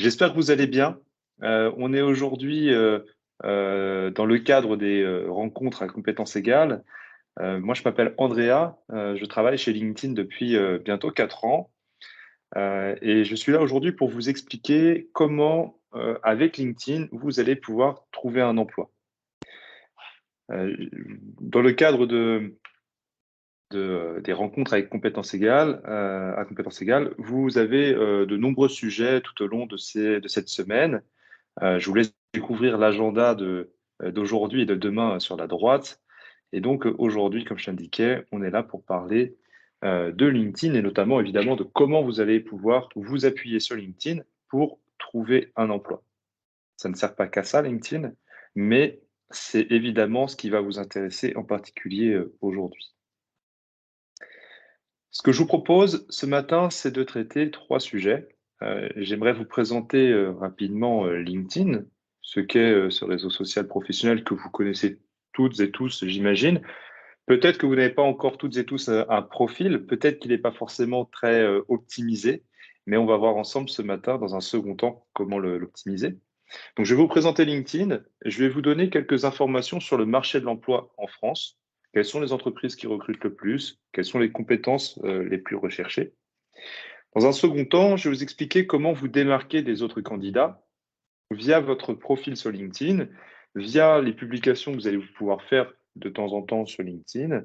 J'espère que vous allez bien. On est aujourd'hui dans le cadre des rencontres à compétences égales. Moi, je m'appelle Andrea, je travaille chez LinkedIn depuis bientôt 4 ans et je suis là aujourd'hui pour vous expliquer comment, avec LinkedIn, vous allez pouvoir trouver un emploi. Euh, Dans le cadre des rencontres avec compétences égales, à compétences égales, vous avez de nombreux sujets tout au long de cette semaine. Je vous laisse découvrir l'agenda d'aujourd'hui et de demain sur la droite. Et donc aujourd'hui, comme je t'indiquais, on est là pour parler de LinkedIn et notamment évidemment de comment vous allez pouvoir vous appuyer sur LinkedIn pour trouver un emploi. Ça ne sert pas qu'à ça, LinkedIn, mais c'est évidemment ce qui va vous intéresser en particulier aujourd'hui. Ce que je vous propose ce matin, c'est de traiter 3 sujets. J'aimerais vous présenter rapidement LinkedIn, ce qu'est ce réseau social professionnel que vous connaissez toutes et tous, j'imagine. Peut-être que vous n'avez pas encore toutes et tous un profil, peut-être qu'il n'est pas forcément très optimisé, mais on va voir ensemble ce matin, dans un second temps, comment l'optimiser. Donc, je vais vous présenter LinkedIn. Je vais vous donner quelques informations sur le marché de l'emploi en France. Quelles sont les entreprises qui recrutent le plus? Quelles sont les compétences les plus recherchées? Dans un second temps, je vais vous expliquer comment vous démarquer des autres candidats via votre profil sur LinkedIn, via les publications que vous allez pouvoir faire de temps en temps sur LinkedIn,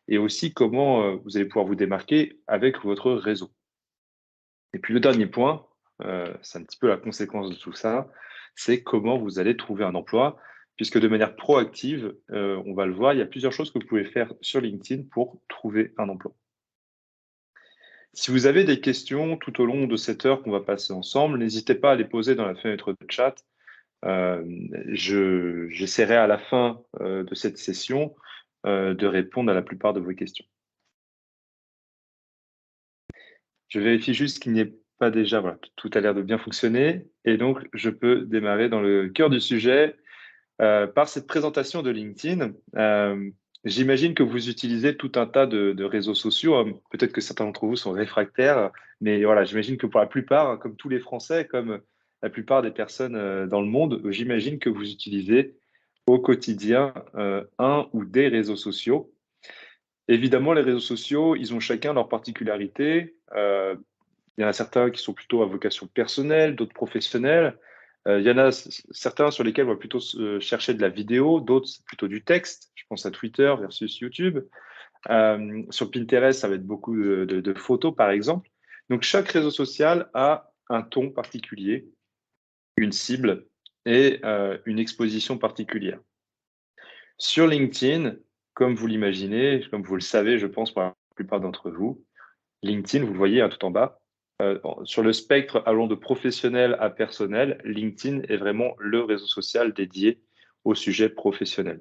et aussi comment vous allez pouvoir vous démarquer avec votre réseau. Et puis le dernier point, c'est un petit peu la conséquence de tout ça, c'est comment vous allez trouver un emploi, puisque de manière proactive, on va le voir, il y a plusieurs choses que vous pouvez faire sur LinkedIn pour trouver un emploi. Si vous avez des questions tout au long de cette heure qu'on va passer ensemble, n'hésitez pas à les poser dans la fenêtre de chat. J'essaierai à la fin de cette session de répondre à la plupart de vos questions. Je vérifie juste qu'il n'y ait pas déjà, voilà, tout a l'air de bien fonctionner et donc je peux démarrer dans le cœur du sujet par cette présentation de LinkedIn. J'imagine que vous utilisez tout un tas de réseaux sociaux, hein. Peut-être que certains d'entre vous sont réfractaires, mais voilà, j'imagine que pour la plupart, comme tous les Français, comme la plupart des personnes dans le monde, j'imagine que vous utilisez au quotidien un ou des réseaux sociaux. Évidemment, les réseaux sociaux, ils ont chacun leurs particularités. Il y en a certains qui sont plutôt à vocation personnelle, d'autres professionnelle. Il y en a certains sur lesquels on va plutôt chercher de la vidéo, d'autres c'est plutôt du texte. Je pense à Twitter versus YouTube. Sur Pinterest, ça va être beaucoup de photos, par exemple. Donc, chaque réseau social a un ton particulier, une cible et une exposition particulière. Sur LinkedIn, comme vous l'imaginez, comme vous le savez, je pense pour la plupart d'entre vous, LinkedIn, vous le voyez tout en bas, sur le spectre allant de professionnel à personnel, LinkedIn est vraiment le réseau social dédié au sujet professionnel.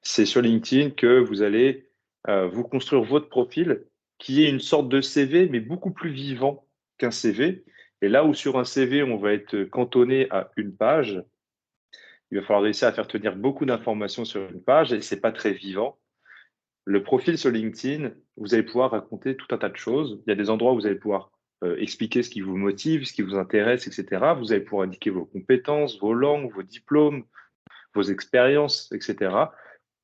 C'est sur LinkedIn que vous allez vous construire votre profil qui est une sorte de CV, mais beaucoup plus vivant qu'un CV. Et là où sur un CV, on va être cantonné à une page, il va falloir réussir à faire tenir beaucoup d'informations sur une page et c'est pas très vivant. Le profil sur LinkedIn, vous allez pouvoir raconter tout un tas de choses. Il y a des endroits où vous allez pouvoir expliquer ce qui vous motive, ce qui vous intéresse, etc. Vous allez pouvoir indiquer vos compétences, vos langues, vos diplômes, vos expériences, etc.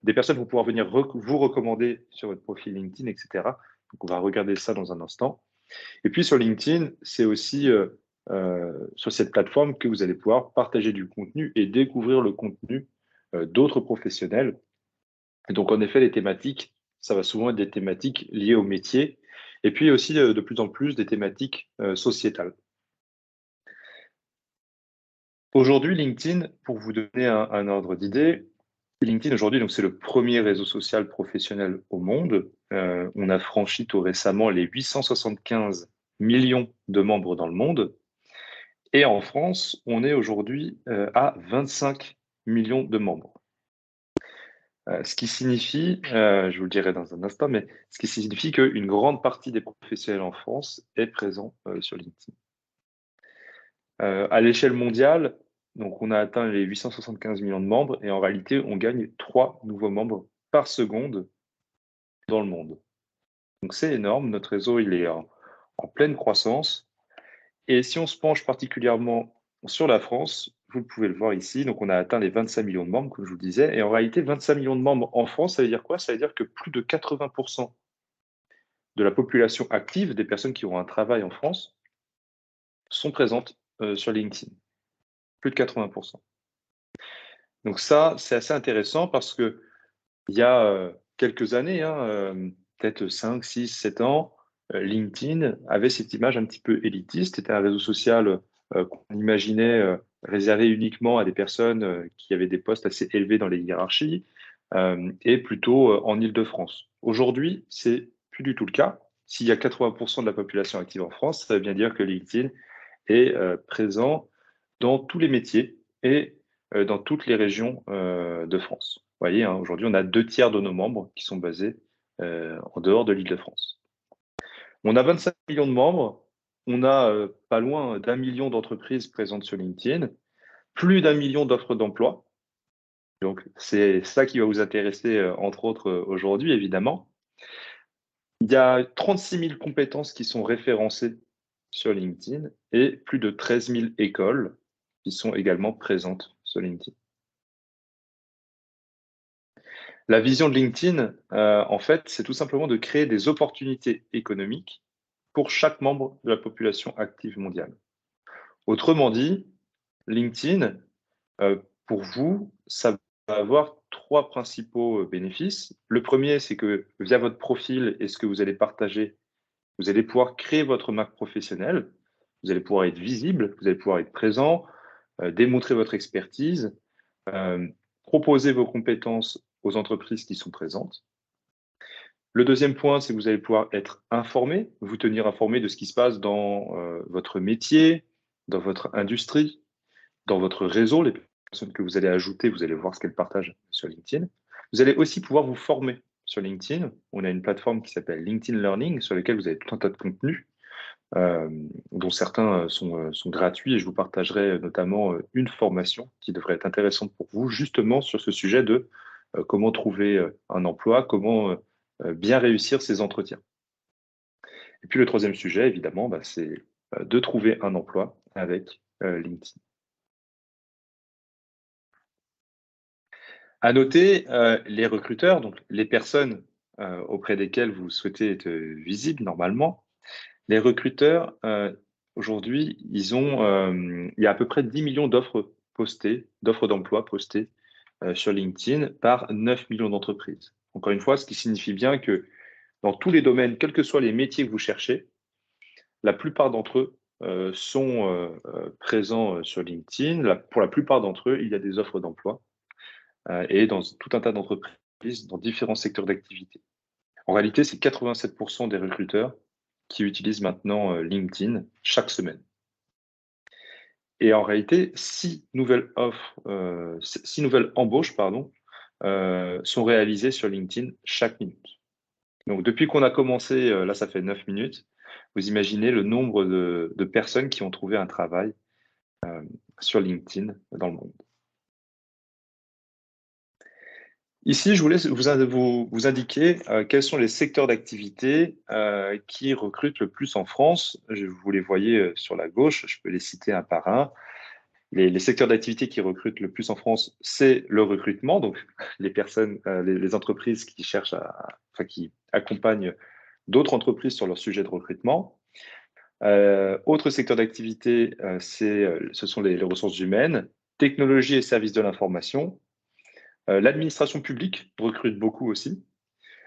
Des personnes vont pouvoir venir vous recommander sur votre profil LinkedIn, etc. Donc, on va regarder ça dans un instant. Et puis sur LinkedIn, c'est aussi sur cette plateforme que vous allez pouvoir partager du contenu et découvrir le contenu d'autres professionnels. Et donc, en effet, les thématiques, ça va souvent être des thématiques liées au métier et puis aussi de plus en plus des thématiques sociétales. Aujourd'hui, LinkedIn, pour vous donner un ordre d'idée, LinkedIn aujourd'hui, donc c'est le premier réseau social professionnel au monde. On a franchi tout récemment les 875 millions de membres dans le monde. Et en France, on est aujourd'hui à 25 millions de membres. Ce qui signifie, je vous le dirai dans un instant, mais ce qui signifie qu'une grande partie des professionnels en France est présent sur LinkedIn. À l'échelle mondiale, donc on a atteint les 875 millions de membres et en réalité, on gagne 3 nouveaux membres par seconde dans le monde. Donc c'est énorme, notre réseau il est en pleine croissance Et si on se penche particulièrement sur la France, vous pouvez le voir ici, donc on a atteint les 25 millions de membres, comme je vous le disais. Et en réalité, 25 millions de membres en France, ça veut dire quoi? Ça veut dire que plus de 80% de la population active, des personnes qui ont un travail en France, sont présentes sur LinkedIn. Plus de 80%. Donc ça, c'est assez intéressant parce que il y a quelques années, hein, peut-être 5, 6, 7 ans, LinkedIn avait cette image un petit peu élitiste. C'était un réseau social qu'on imaginait réservé uniquement à des personnes qui avaient des postes assez élevés dans les hiérarchies et plutôt en Île-de-France. Aujourd'hui, c'est plus du tout le cas. S'il y a 80% de la population active en France, ça veut bien dire que LinkedIn est présent dans tous les métiers et dans toutes les régions de France. Vous voyez, hein, aujourd'hui, on a 2 tiers de nos membres qui sont basés en dehors de l'Île-de-France. On a 25 millions de membres, on a pas loin d'1 million d'entreprises présentes sur LinkedIn, plus d'1 million d'offres d'emploi. Donc, c'est ça qui va vous intéresser, entre autres, aujourd'hui, évidemment. Il y a 36 000 compétences qui sont référencées sur LinkedIn et plus de 13 000 écoles qui sont également présentes sur LinkedIn. La vision de LinkedIn, en fait, c'est tout simplement de créer des opportunités économiques pour chaque membre de la population active mondiale. Autrement dit, LinkedIn, pour vous, ça va avoir 3 principaux bénéfices. Le premier, c'est que via votre profil et ce que vous allez partager, vous allez pouvoir créer votre marque professionnelle. Vous allez pouvoir être visible, vous allez pouvoir être présent, démontrer votre expertise, euh, proposer vos compétences aux entreprises qui sont présentes. Le deuxième point, c'est que vous allez pouvoir être informé, vous tenir informé de ce qui se passe dans votre métier, dans votre industrie, dans votre réseau. Les personnes que vous allez ajouter, vous allez voir ce qu'elles partagent sur LinkedIn. Vous allez aussi pouvoir vous former sur LinkedIn. On a une plateforme qui s'appelle LinkedIn Learning, sur laquelle vous avez tout un tas de contenus, dont certains sont gratuits. Et je vous partagerai notamment une formation qui devrait être intéressante pour vous, justement sur ce sujet de comment trouver un emploi, comment bien réussir ses entretiens. Et puis le troisième sujet, évidemment, c'est de trouver un emploi avec LinkedIn. À noter, les recruteurs, donc les personnes auprès desquelles vous souhaitez être visible normalement, les recruteurs, aujourd'hui, il y a à peu près 10 millions d'offres postées, d'offres d'emploi postées sur LinkedIn par 9 millions d'entreprises. Encore une fois, ce qui signifie bien que dans tous les domaines, quels que soient les métiers que vous cherchez, la plupart d'entre eux sont présents sur LinkedIn. Pour la plupart d'entre eux, il y a des offres d'emploi et dans tout un tas d'entreprises dans différents secteurs d'activité. En réalité, c'est 87% des recruteurs qui utilisent maintenant LinkedIn chaque semaine. Et en réalité, 6 nouvelles embauches sont réalisées sur LinkedIn chaque minute. Donc, depuis qu'on a commencé, là, ça fait 9 minutes, vous imaginez le nombre de personnes qui ont trouvé un travail sur LinkedIn dans le monde. Ici, je voulais vous indiquer quels sont les secteurs d'activité qui recrutent le plus en France. Vous les voyez sur la gauche, je peux les citer un par un. Les secteurs d'activité qui recrutent le plus en France, c'est le recrutement, donc les personnes, les entreprises qui cherchent qui accompagnent d'autres entreprises sur leur sujet de recrutement. Autre secteur d'activité, ce sont les ressources humaines, technologie et services de l'information. L'administration publique recrute beaucoup aussi.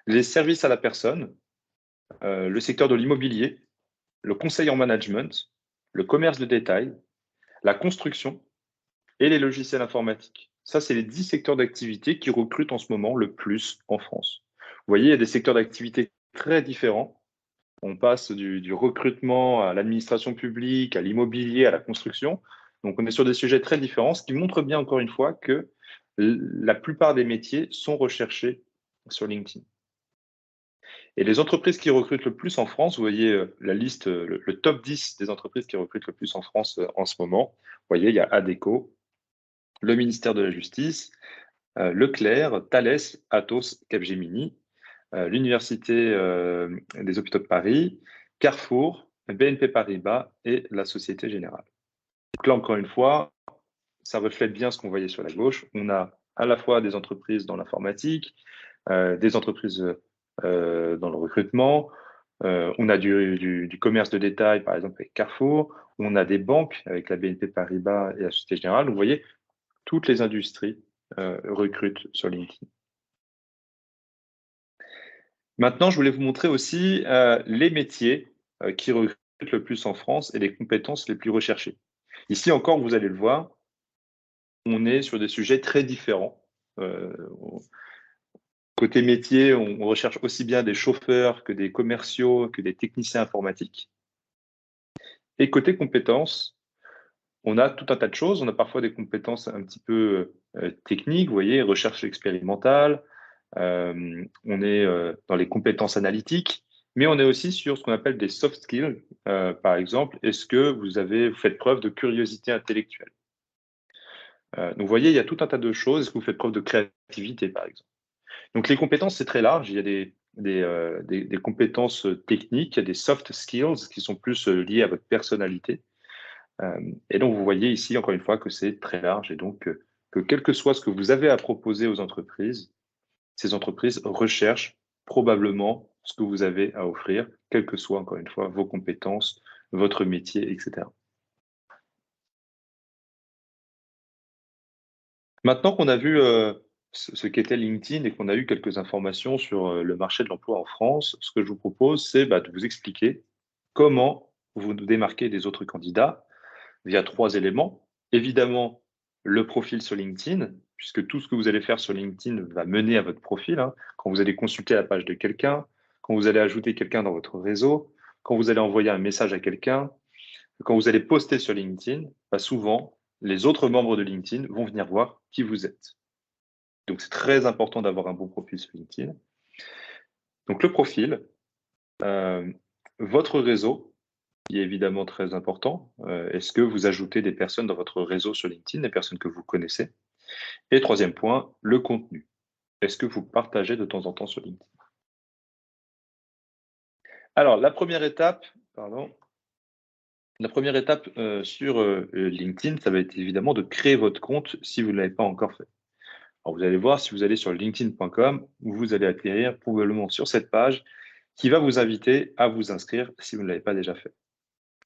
Les services à la personne, le secteur de l'immobilier, le conseil en management, le commerce de détail, la construction et les logiciels informatiques. Ça, c'est les 10 secteurs d'activité qui recrutent en ce moment le plus en France. Vous voyez, il y a des secteurs d'activité très différents. On passe du recrutement à l'administration publique, à l'immobilier, à la construction. Donc, on est sur des sujets très différents, ce qui montre bien, encore une fois, que la plupart des métiers sont recherchés sur LinkedIn. Et les entreprises qui recrutent le plus en France, vous voyez la liste, le top 10 des entreprises qui recrutent le plus en France en ce moment. Vous voyez, il y a Adecco, le ministère de la Justice, Leclerc, Thales, Atos, Capgemini, l'Université des Hôpitaux de Paris, Carrefour, BNP Paribas et la Société Générale. Donc là, encore une fois, ça reflète bien ce qu'on voyait sur la gauche. On a à la fois des entreprises dans l'informatique, des entreprises dans le recrutement, on a du commerce de détail, par exemple avec Carrefour, on a des banques avec la BNP Paribas et la Société Générale. Donc, vous voyez, toutes les industries recrutent sur LinkedIn. Maintenant, je voulais vous montrer aussi les métiers qui recrutent le plus en France et les compétences les plus recherchées. Ici encore, vous allez le voir, on est sur des sujets très différents. Côté métier, on recherche aussi bien des chauffeurs que des commerciaux, que des techniciens informatiques. Et côté compétences, on a tout un tas de choses. On a parfois des compétences un petit peu techniques, vous voyez, recherche expérimentale. On est dans les compétences analytiques, mais on est aussi sur ce qu'on appelle des soft skills. Par exemple, est-ce que vous faites preuve de curiosité intellectuelle? Donc, vous voyez, il y a tout un tas de choses. Est-ce que vous faites preuve de créativité, par exemple? Donc, les compétences, c'est très large. Il y a des compétences techniques, il y a des soft skills qui sont plus liées à votre personnalité. Et donc, vous voyez ici, encore une fois, que c'est très large et donc que quel que soit ce que vous avez à proposer aux entreprises, ces entreprises recherchent probablement ce que vous avez à offrir, quelles que soient, encore une fois, vos compétences, votre métier, etc. Maintenant qu'on a vu ce qu'était LinkedIn et qu'on a eu quelques informations sur le marché de l'emploi en France, ce que je vous propose, c'est de vous expliquer comment vous vous démarquez des autres candidats via 3 éléments. Évidemment, le profil sur LinkedIn, puisque tout ce que vous allez faire sur LinkedIn va mener à votre profil, hein. Quand vous allez consulter la page de quelqu'un, quand vous allez ajouter quelqu'un dans votre réseau, quand vous allez envoyer un message à quelqu'un, quand vous allez poster sur LinkedIn, souvent, les autres membres de LinkedIn vont venir voir qui vous êtes. Donc, c'est très important d'avoir un bon profil sur LinkedIn. Donc, le profil, votre réseau, qui est évidemment très important. Est-ce que vous ajoutez des personnes dans votre réseau sur LinkedIn, des personnes que vous connaissez? Et troisième point, le contenu. Est-ce que vous partagez de temps en temps sur LinkedIn? Alors, la première étape sur LinkedIn, ça va être évidemment de créer votre compte si vous ne l'avez pas encore fait. Alors, vous allez voir, si vous allez sur linkedin.com, vous allez atterrir probablement sur cette page qui va vous inviter à vous inscrire si vous ne l'avez pas déjà fait.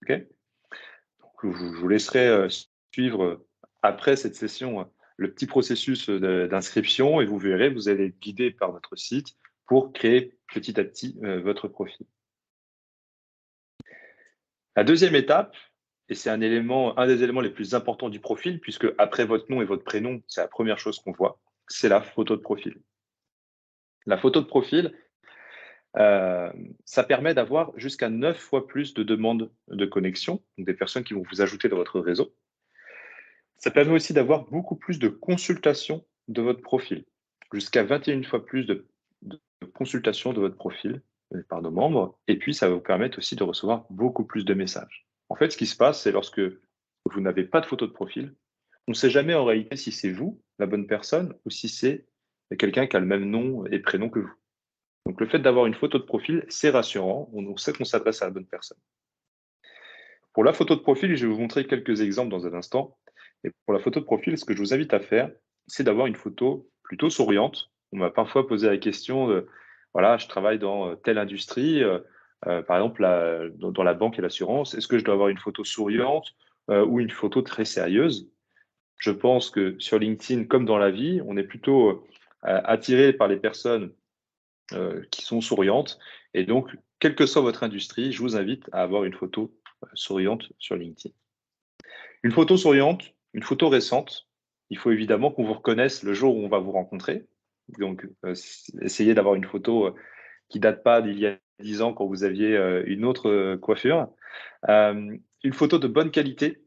OK? Donc, je vous laisserai suivre après cette session le petit processus d'inscription et vous verrez, vous allez être guidé par notre site pour créer petit à petit votre profil. La deuxième étape, et c'est un des éléments les plus importants du profil, puisque après votre nom et votre prénom, c'est la première chose qu'on voit, c'est la photo de profil. La photo de profil, euh, ça permet d'avoir jusqu'à 9 fois plus de demandes de connexion, donc des personnes qui vont vous ajouter dans votre réseau. Ça permet aussi d'avoir beaucoup plus de consultations de votre profil, jusqu'à 21 fois plus de consultations de votre profil par nos membres. Et puis, ça va vous permettre aussi de recevoir beaucoup plus de messages. En fait, ce qui se passe, c'est lorsque vous n'avez pas de photo de profil, on ne sait jamais en réalité si c'est vous, la bonne personne, ou si c'est quelqu'un qui a le même nom et prénom que vous. Donc, le fait d'avoir une photo de profil, c'est rassurant. On sait qu'on s'adresse à la bonne personne. Pour la photo de profil, je vais vous montrer quelques exemples dans un instant. Et pour la photo de profil, ce que je vous invite à faire, c'est d'avoir une photo plutôt souriante. On m'a parfois posé la question de, voilà, je travaille dans telle industrie, par exemple dans la banque et l'assurance, est-ce que je dois avoir une photo souriante ou une photo très sérieuse? Je pense que sur LinkedIn, comme dans la vie, on est plutôt attiré par les personnes qui sont souriantes. Et donc, quelle que soit votre industrie, je vous invite à avoir une photo souriante sur LinkedIn. Une photo souriante, une photo récente, il faut évidemment qu'on vous reconnaisse le jour où on va vous rencontrer. Donc, essayez d'avoir une photo qui date pas d'il y a 10 ans quand vous aviez une autre coiffure. Une photo de bonne qualité,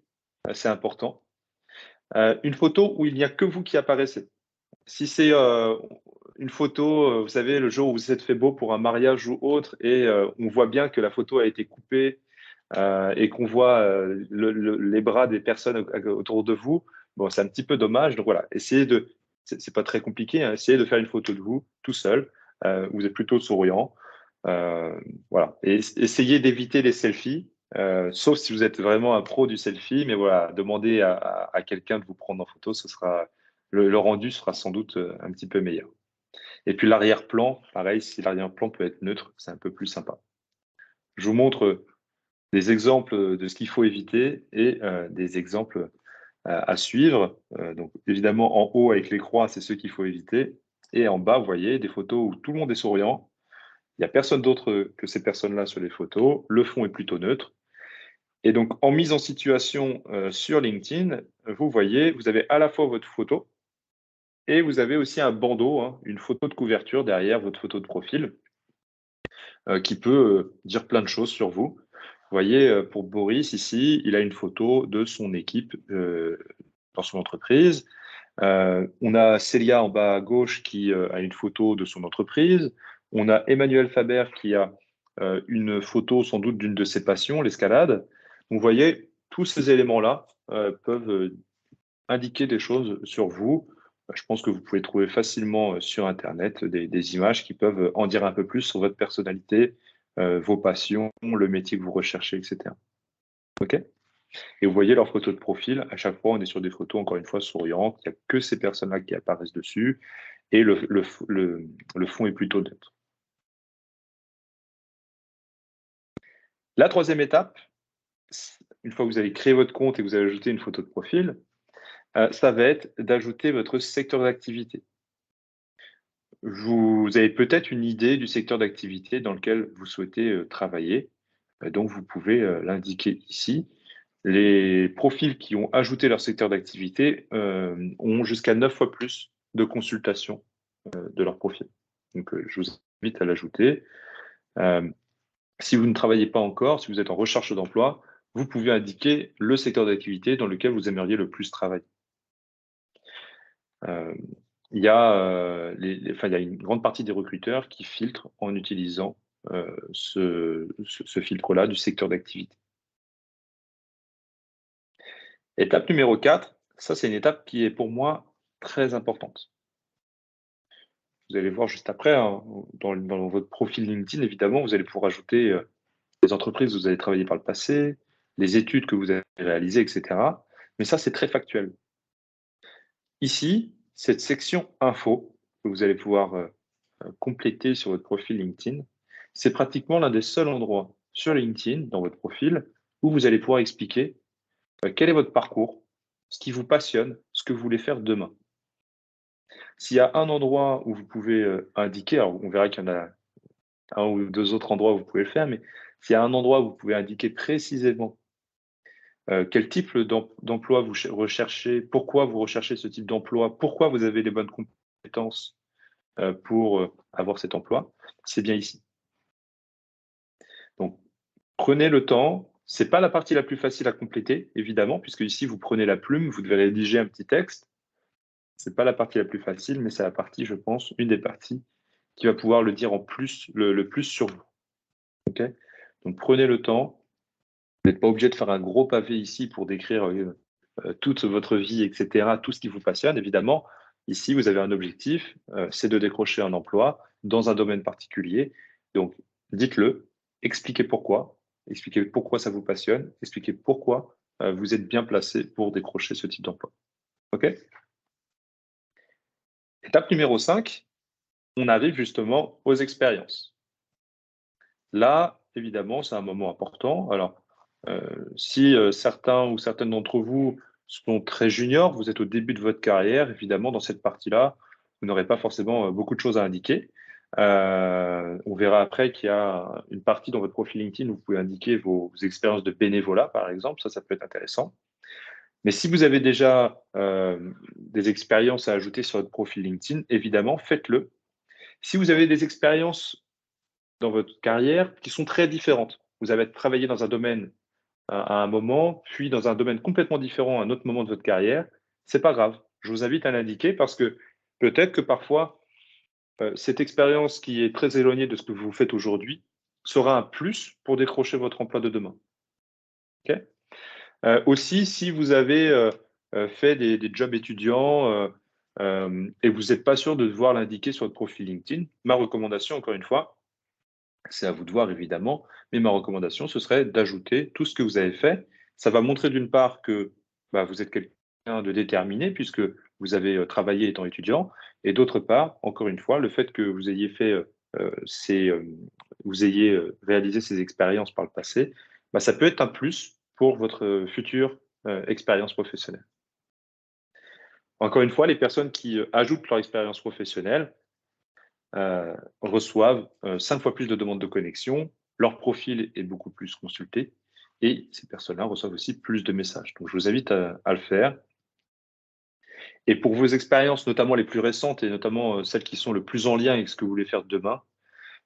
c'est important. Une photo où il n'y a que vous qui apparaissez. Si c'est une photo, vous savez, le jour où vous êtes fait beau pour un mariage ou autre, et on voit bien que la photo a été coupée et qu'on voit les bras des personnes autour de vous, bon, c'est un petit peu dommage. Donc voilà, c'est pas très compliqué, hein, essayez de faire une photo de vous tout seul. Vous êtes plutôt souriant. Voilà. Et essayez d'éviter les selfies. sauf si vous êtes vraiment un pro du selfie, mais voilà, demandez à quelqu'un de vous prendre en photo, le rendu sera sans doute un petit peu meilleur. Et puis l'arrière-plan, pareil, si l'arrière-plan peut être neutre, c'est un peu plus sympa. Je vous montre des exemples de ce qu'il faut éviter et des exemples à suivre. Donc évidemment, en haut avec les croix, c'est ceux qu'il faut éviter. Et en bas, vous voyez des photos où tout le monde est souriant. Il n'y a personne d'autre que ces personnes-là sur les photos. Le fond est plutôt neutre. Et donc, en mise en situation sur LinkedIn, vous voyez, vous avez à la fois votre photo et vous avez aussi un bandeau, hein, une photo de couverture derrière votre photo de profil qui peut dire plein de choses sur vous. Vous voyez, pour Boris, ici, il a une photo de son équipe dans son entreprise. On a Célia en bas à gauche qui a une photo de son entreprise. On a Emmanuel Faber qui a une photo sans doute d'une de ses passions, l'escalade. Donc, vous voyez, tous ces éléments-là peuvent indiquer des choses sur vous. Je pense que vous pouvez trouver facilement sur Internet des images qui peuvent en dire un peu plus sur votre personnalité, vos passions, le métier que vous recherchez, etc. OK? Et vous voyez leurs photos de profil. À chaque fois, on est sur des photos, encore une fois, souriantes. Il n'y a que ces personnes-là qui apparaissent dessus. Et le fond est plutôt neutre. La troisième étape, une fois que vous avez créé votre compte et que vous avez ajouté une photo de profil, ça va être d'ajouter votre secteur d'activité. Vous avez peut-être une idée du secteur d'activité dans lequel vous souhaitez travailler, donc vous pouvez l'indiquer ici. Les profils qui ont ajouté leur secteur d'activité ont jusqu'à 9 fois plus de consultations de leur profil. Donc, je vous invite à l'ajouter. Si vous ne travaillez pas encore, si vous êtes en recherche d'emploi, vous pouvez indiquer le secteur d'activité dans lequel vous aimeriez le plus travailler. Il y a, il y a une grande partie des recruteurs qui filtrent en utilisant ce filtre-là du secteur d'activité. Étape numéro 4, ça c'est une étape qui est pour moi très importante. Vous allez voir juste après, hein, dans votre profil LinkedIn, évidemment, vous allez pouvoir ajouter les entreprises où vous avez travaillé par le passé, les études que vous avez réalisées, etc. Mais ça, c'est très factuel. Ici, cette section info que vous allez pouvoir compléter sur votre profil LinkedIn, c'est pratiquement l'un des seuls endroits sur LinkedIn, dans votre profil, où vous allez pouvoir expliquer quel est votre parcours, ce qui vous passionne, ce que vous voulez faire demain. S'il y a un endroit où vous pouvez indiquer, alors on verra qu'il y en a un ou deux autres endroits où vous pouvez le faire, mais s'il y a un endroit où vous pouvez indiquer précisément quel type d'emploi vous recherchez, pourquoi vous recherchez ce type d'emploi, pourquoi vous avez les bonnes compétences pour avoir cet emploi, c'est bien ici. Donc, prenez le temps. C'est pas la partie la plus facile à compléter, évidemment, puisque ici, vous prenez la plume, vous devez rédiger un petit texte. C'est pas la partie la plus facile, mais c'est la partie, je pense, une des parties qui va pouvoir le dire en plus, le plus sur vous. OK? Donc, prenez le temps. Vous n'êtes pas obligé de faire un gros pavé ici pour décrire toute votre vie, etc., tout ce qui vous passionne, évidemment. Ici, vous avez un objectif, c'est de décrocher un emploi dans un domaine particulier. Donc, dites-le, expliquez pourquoi ça vous passionne, expliquez pourquoi vous êtes bien placé pour décrocher ce type d'emploi. OK? Étape numéro 5, on arrive justement aux expériences. Là, évidemment, c'est un moment important. Alors, si certains ou certaines d'entre vous sont très juniors, vous êtes au début de votre carrière, évidemment, dans cette partie-là, vous n'aurez pas forcément beaucoup de choses à indiquer. On verra après qu'il y a une partie dans votre profil LinkedIn où vous pouvez indiquer vos expériences de bénévolat, par exemple. Ça peut être intéressant. Mais si vous avez déjà des expériences à ajouter sur votre profil LinkedIn, évidemment, faites-le. Si vous avez des expériences dans votre carrière qui sont très différentes, vous avez travaillé dans un domaine à un moment, puis dans un domaine complètement différent à un autre moment de votre carrière, c'est pas grave. Je vous invite à l'indiquer parce que peut-être que parfois, cette expérience qui est très éloignée de ce que vous faites aujourd'hui sera un plus pour décrocher votre emploi de demain. OK? Aussi, si vous avez fait des jobs étudiants et vous n'êtes pas sûr de devoir l'indiquer sur votre profil LinkedIn, ma recommandation, encore une fois, C'est à vous de voir évidemment, mais ma recommandation, ce serait d'ajouter tout ce que vous avez fait. Ça va montrer d'une part que vous êtes quelqu'un de déterminé puisque vous avez travaillé étant étudiant, et d'autre part, encore une fois, le fait que vous ayez fait vous ayez réalisé ces expériences par le passé, ça peut être un plus pour votre future expérience professionnelle. Encore une fois, les personnes qui ajoutent leur expérience professionnelle, reçoivent 5 fois plus de demandes de connexion, leur profil est beaucoup plus consulté et ces personnes-là reçoivent aussi plus de messages. Donc je vous invite à le faire. Et pour vos expériences, notamment les plus récentes et notamment celles qui sont le plus en lien avec ce que vous voulez faire demain,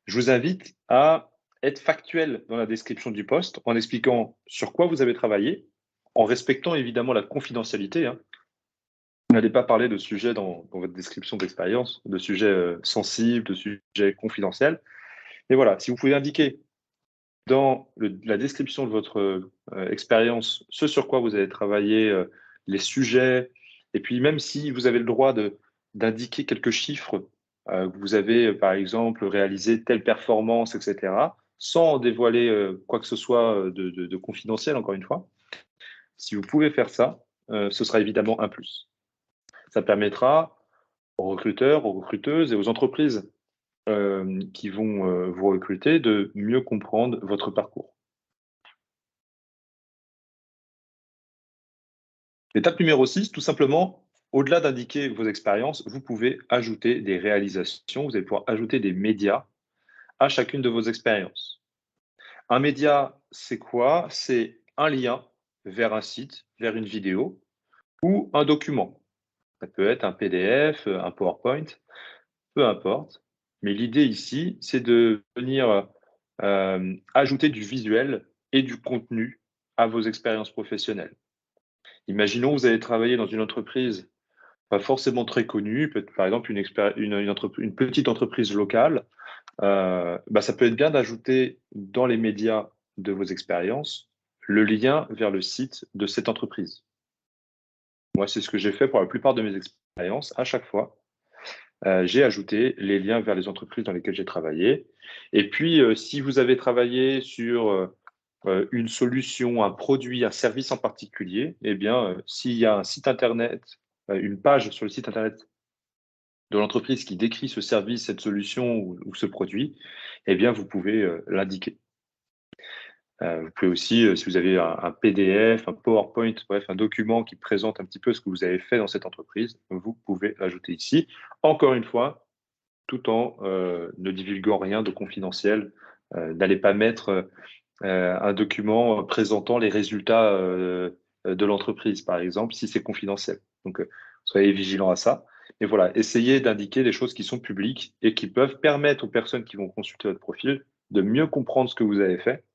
je vous invite à être factuel dans la description du poste en expliquant sur quoi vous avez travaillé, en respectant évidemment la confidentialité, hein. Vous n'allez pas parler de sujets dans votre description d'expérience, de sujets sensibles, de sujets confidentiels. Et voilà, si vous pouvez indiquer dans la description de votre expérience ce sur quoi vous avez travaillé, les sujets, et puis même si vous avez le droit d'indiquer quelques chiffres, que vous avez par exemple réalisé telle performance, etc., sans dévoiler quoi que ce soit de confidentiel, encore une fois. Si vous pouvez faire ça, ce sera évidemment un plus. Ça permettra aux recruteurs, aux recruteuses et aux entreprises qui vont vous recruter de mieux comprendre votre parcours. Étape numéro 6, tout simplement, au-delà d'indiquer vos expériences, vous pouvez ajouter des réalisations, vous allez pouvoir ajouter des médias à chacune de vos expériences. Un média, c'est quoi? C'est un lien vers un site, vers une vidéo ou un document. Ça peut être un PDF, un PowerPoint, peu importe. Mais l'idée ici, c'est de venir ajouter du visuel et du contenu à vos expériences professionnelles. Imaginons, vous allez travailler dans une entreprise pas forcément très connue, peut-être par exemple une petite entreprise locale. Ça peut être bien d'ajouter dans les médias de vos expériences le lien vers le site de cette entreprise. Moi, c'est ce que j'ai fait pour la plupart de mes expériences. À chaque fois, j'ai ajouté les liens vers les entreprises dans lesquelles j'ai travaillé. Et puis, si vous avez travaillé sur une solution, un produit, un service en particulier, eh bien, s'il y a un site internet, une page sur le site internet de l'entreprise qui décrit ce service, cette solution ou ce produit, eh bien, vous pouvez l'indiquer. Vous pouvez aussi, si vous avez un PDF, un PowerPoint, bref, un document qui présente un petit peu ce que vous avez fait dans cette entreprise, vous pouvez l'ajouter ici. Encore une fois, tout en ne divulguant rien de confidentiel. N'allez pas mettre un document présentant les résultats de l'entreprise, par exemple, si c'est confidentiel. Donc, soyez vigilants à ça. Et voilà, essayez d'indiquer des choses qui sont publiques et qui peuvent permettre aux personnes qui vont consulter votre profil de mieux comprendre ce que vous avez fait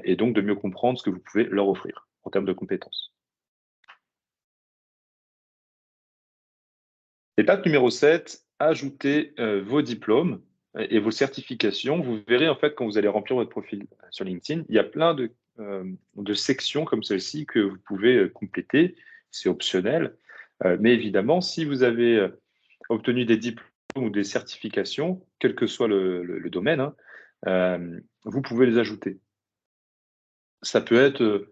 et donc de mieux comprendre ce que vous pouvez leur offrir en termes de compétences. Étape numéro 7, ajoutez vos diplômes et vos certifications. Vous verrez en fait quand vous allez remplir votre profil sur LinkedIn, il y a plein de sections comme celle-ci que vous pouvez compléter. C'est optionnel. Mais évidemment, si vous avez obtenu des diplômes ou des certifications, quel que soit le domaine, hein, vous pouvez les ajouter. Ça peut être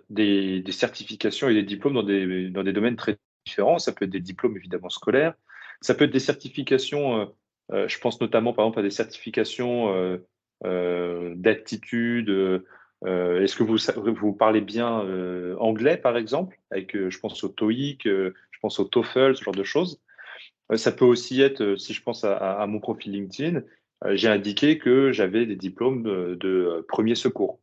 des certifications et des diplômes dans des domaines très différents. Ça peut être des diplômes évidemment scolaires. Ça peut être des certifications, je pense notamment par exemple à des certifications d'aptitude. Est-ce que vous parlez bien anglais par exemple, avec, je pense au TOEIC, je pense au TOEFL, ce genre de choses. Ça peut aussi être, si je pense à mon profil LinkedIn, j'ai indiqué que j'avais des diplômes de premier secours.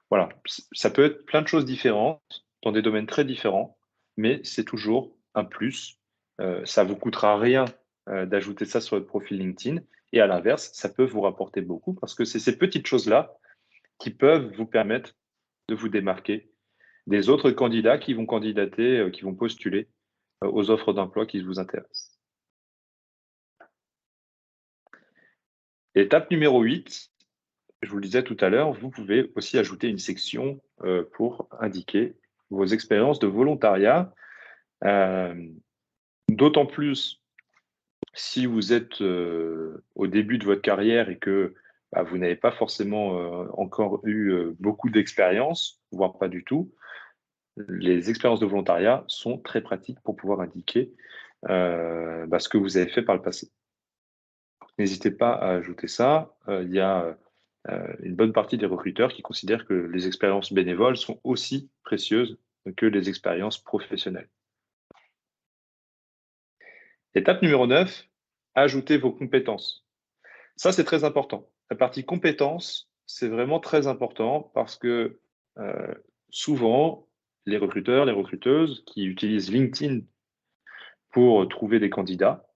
Voilà, ça peut être plein de choses différentes, dans des domaines très différents, mais c'est toujours un plus. Ça vous coûtera rien, d'ajouter ça sur votre profil LinkedIn et à l'inverse, ça peut vous rapporter beaucoup parce que c'est ces petites choses-là qui peuvent vous permettre de vous démarquer des autres candidats qui vont candidater, qui vont postuler, aux offres d'emploi qui vous intéressent. Étape numéro 8, je vous le disais tout à l'heure, vous pouvez aussi ajouter une section, pour indiquer vos expériences de volontariat. D'autant plus Si vous êtes au début de votre carrière et que vous n'avez pas forcément encore eu beaucoup d'expérience, voire pas du tout, les expériences de volontariat sont très pratiques pour pouvoir indiquer ce que vous avez fait par le passé. N'hésitez pas à ajouter ça. Il y a une bonne partie des recruteurs qui considèrent que les expériences bénévoles sont aussi précieuses que les expériences professionnelles. Étape numéro 9, ajoutez vos compétences. Ça, c'est très important. La partie compétences, c'est vraiment très important parce que souvent, les recruteurs, les recruteuses qui utilisent LinkedIn pour trouver des candidats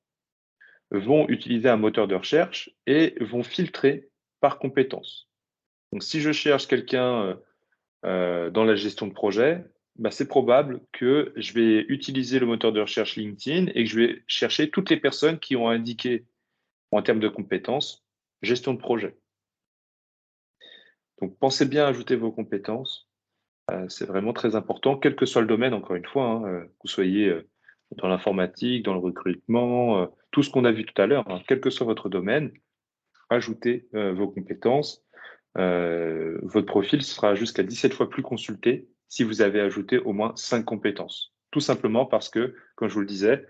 vont utiliser un moteur de recherche et vont filtrer par compétences. Donc, si je cherche quelqu'un dans la gestion de projet, c'est probable que je vais utiliser le moteur de recherche LinkedIn et que je vais chercher toutes les personnes qui ont indiqué en termes de compétences gestion de projet. Donc, pensez bien à ajouter vos compétences. C'est vraiment très important, quel que soit le domaine, encore une fois, hein, que vous soyez dans l'informatique, dans le recrutement, tout ce qu'on a vu tout à l'heure, hein, quel que soit votre domaine, ajoutez vos compétences. Votre profil sera jusqu'à 17 fois plus consulté si vous avez ajouté au moins 5 compétences. Tout simplement parce que, comme je vous le disais,